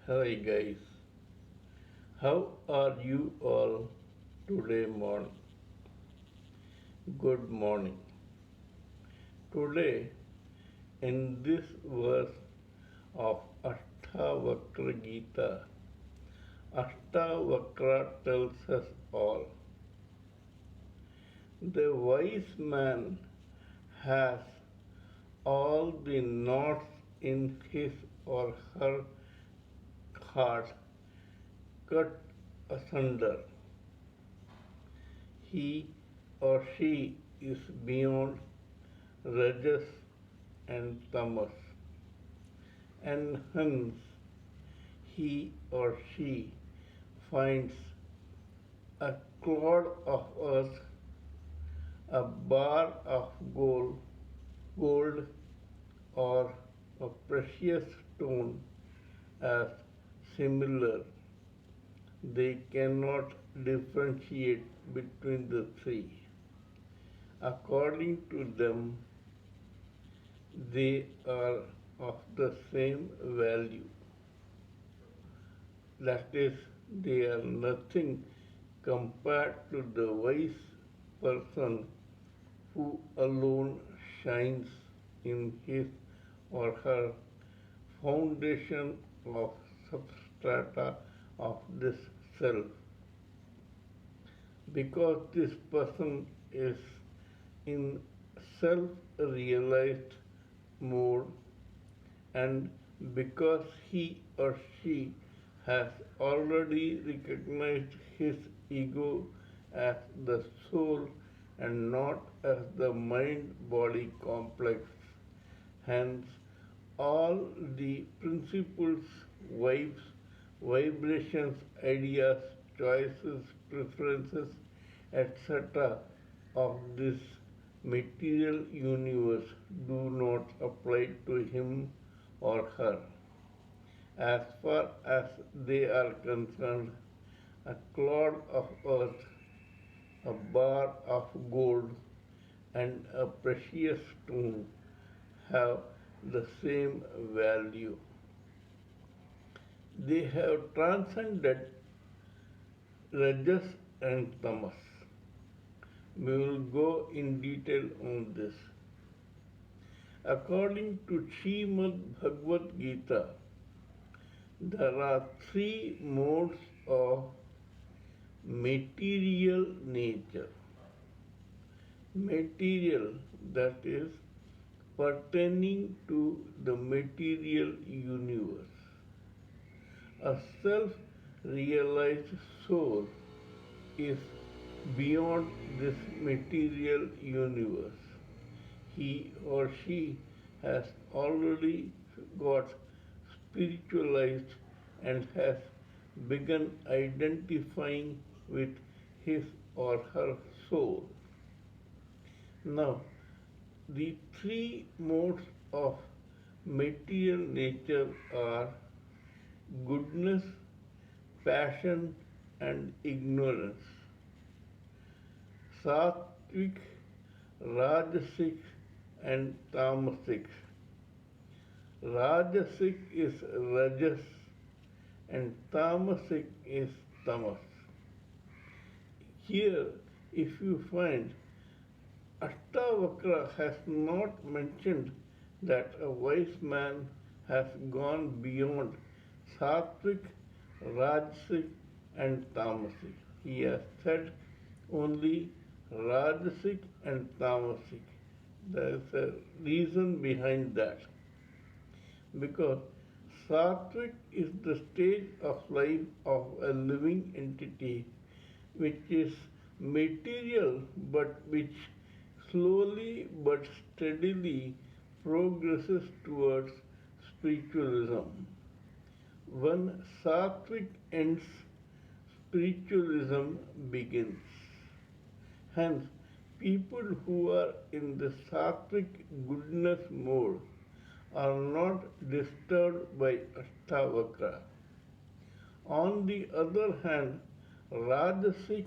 Hi guys, how are you all today morning? Good morning. Today, in this verse of Ashtavakra Gita, Ashtavakra tells us all. The wise man has all the knots in his or her heart cut asunder. He or she is beyond rajas and tamas, and hence he or she finds a clod of earth, a bar of gold or a precious stone as similar. They cannot differentiate between the three. According to them, they are of the same value. That is, they are nothing compared to the wise person who alone shines in his or her foundation of substrata of this self. Because this person is in self realized mode, and because he or she has already recognized his ego as the soul and not as the mind body complex. Hence, all the principles, vibes, vibrations, ideas, choices, preferences, etc. of this material universe do not apply to him or her. As far as they are concerned, a clod of earth, a bar of gold, and a precious stone have the same value. They have transcended rajas and tamas. We will go in detail on this. According to Srimad Bhagavad Gita, there are three modes of material nature. Material, that is, pertaining to the material universe. A self-realized soul is beyond this material universe. He or she has already got spiritualized and has begun identifying with his or her soul. Now, the three modes of material nature are goodness, passion, and ignorance. Sattvic, Rajasic, and Tamasic. Rajasic is Rajas and Tamasic is Tamas. Here, if you find, Ashtavakra has not mentioned that a wise man has gone beyond Sattvic, Rajasic, and Tamasic. He has said only Rajasic and Tamasic. There is a reason behind that. Because Sattvic is the stage of life of a living entity which is material but which slowly but steadily progresses towards spiritualism. When Sattvic ends, spiritualism begins. Hence, people who are in the Sattvic goodness mode are not disturbed by Ashtavakra. On the other hand, Rajasic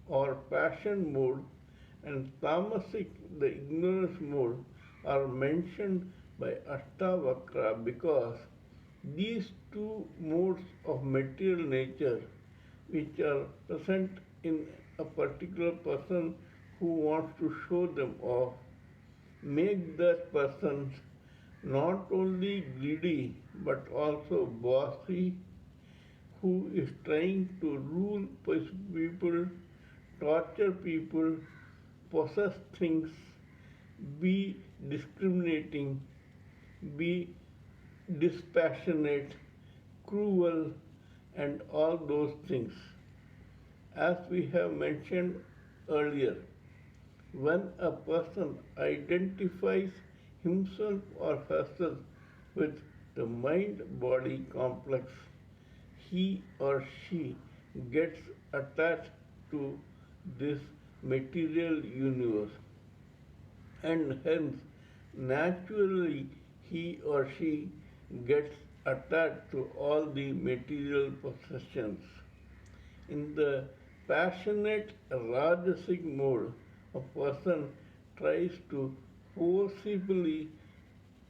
or passion mode and Tamasic, the ignorance mode, are mentioned by Ashtavakra because These two modes of material nature, which are present in a particular person who wants to show them off, make that person not only greedy but also bossy, who is trying to rule people, torture people, possess things, be discriminating, be dispassionate, cruel, and all those things. As we have mentioned earlier, when a person identifies himself or herself with the mind body complex, he or she gets attached to this material universe, and hence naturally he or she gets attached to all the material possessions. In the passionate Rajasic mode, a person tries to forcibly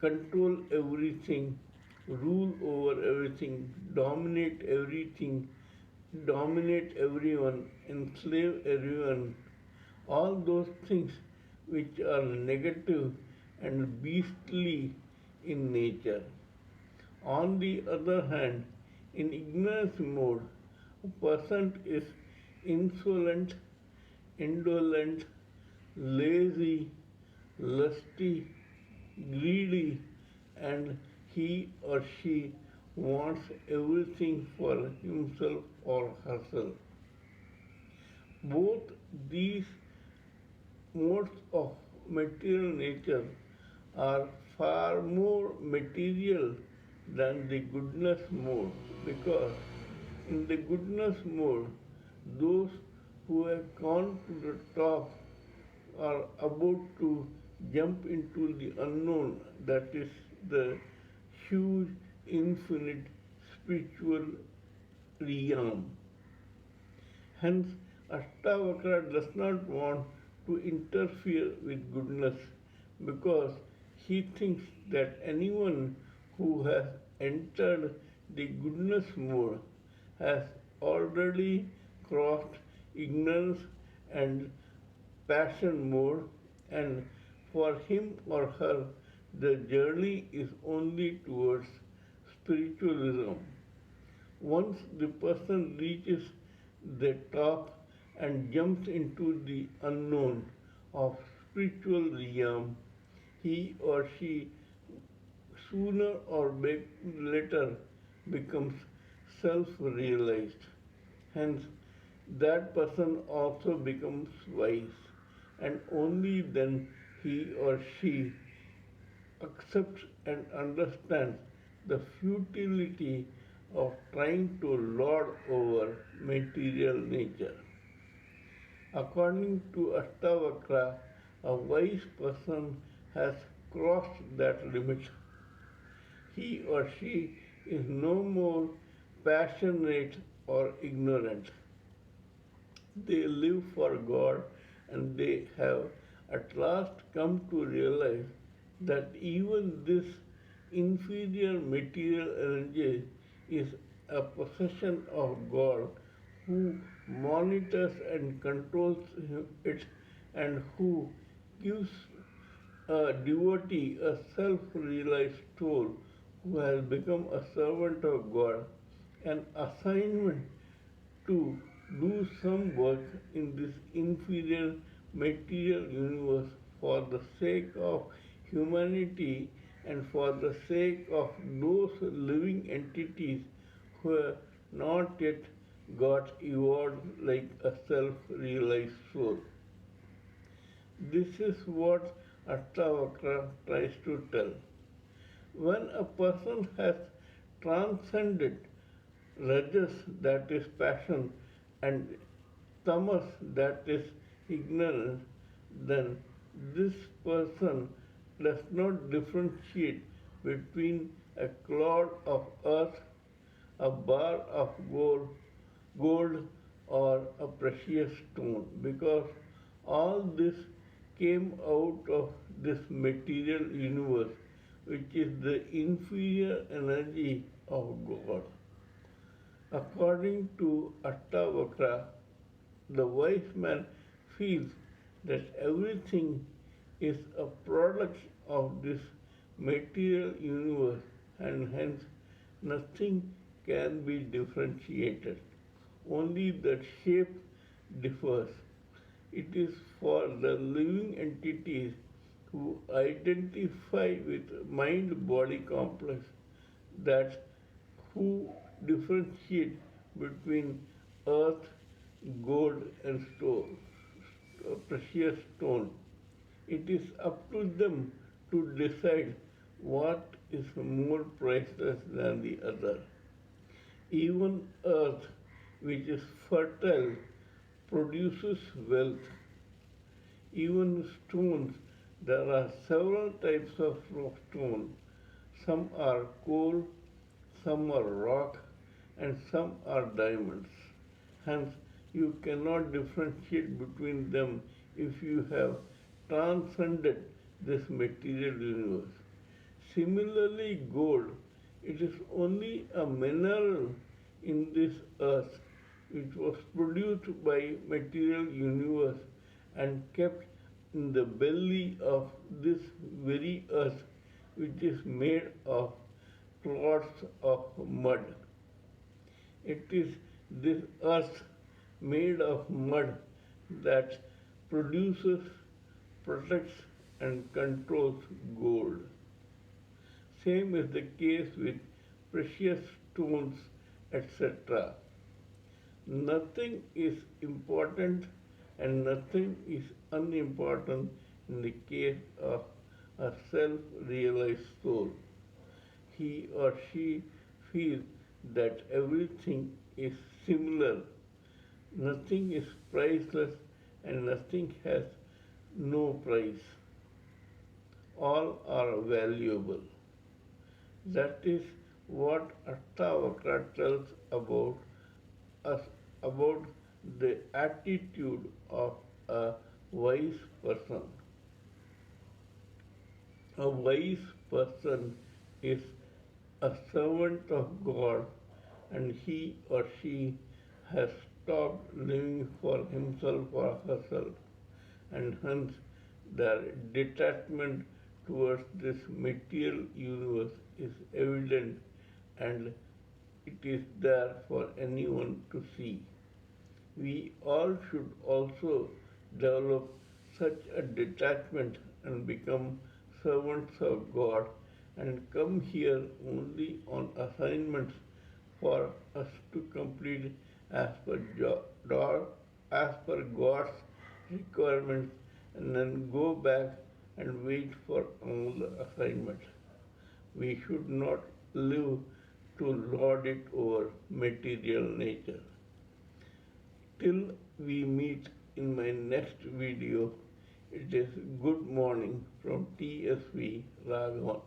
control everything, rule over everything, dominate everyone, enslave everyone, all those things which are negative and beastly in nature. On the other hand, in ignorance mode, a person is insolent, indolent, lazy, lusty, greedy, and he or she wants everything for himself or herself. Both these modes of material nature are far more material than the goodness mode, because in the goodness mode, those who have gone to the top are about to jump into the unknown, that is the huge, infinite spiritual realm. Hence, Ashtavakra does not want to interfere with goodness, because he thinks that anyone who has entered the goodness mode has already crossed ignorance and passion mode, and for him or her the journey is only towards spiritualism. Once the person reaches the top and jumps into the unknown of spiritual realm, he or she sooner or later becomes self-realized. Hence, that person also becomes wise, and only then he or she accepts and understands the futility of trying to lord over material nature. According to Ashtavakra, a wise person has crossed that limit. He or she is no more passionate or ignorant. They live for God, and they have at last come to realize that even this inferior material energy is a possession of God, who monitors and controls it, and who gives a devotee, a self realized soul who has become a servant of God, an assignment to do some work in this inferior material universe for the sake of humanity and for the sake of those living entities who have not yet got evolved like a self realized soul. This is what Ashtavakra tries to tell. When a person has transcended rajas, that is passion, and tamas, that is ignorance, then this person does not differentiate between a clod of earth, a bar of gold, or a precious stone, because all this came out of this material universe which is the inferior energy of God. According to Ashtavakra, the wise man feels that everything is a product of this material universe and hence nothing can be differentiated. Only the shape differs. It is for the living entities who identify with mind body complex that who differentiate between earth, gold, and stone, precious stone. It is up to them to decide what is more priceless than the other. Even earth, which is fertile, produces wealth. Even stones, there are several types of stone. Some are coal, some are rock, and some are diamonds. Hence, you cannot differentiate between them if you have transcended this material universe. Similarly, gold, it is only a mineral in this earth which was produced by material universe and kept in the belly of this very earth which is made of clots of mud. It is this earth made of mud that produces, protects, and controls gold. Same is the case with precious stones, etc. Nothing is important and nothing is unimportant in the case of a self realized soul. He or she feels that everything is similar, nothing is priceless, and nothing has no price. All are valuable. That is what Ashtavakra tells about us, about the attitude of a wise person. A wise person is a servant of God and he or she has stopped living for himself or herself and hence their detachment towards this material universe is evident and it is there for anyone to see. We all should also develop such a detachment and become servants of God and come here only on assignments for us to complete as per, as per God's requirements and then go back and wait for another assignment. We should not live to lord it over material nature. Till we meet in my next video, it is good morning from TSV Raghavan.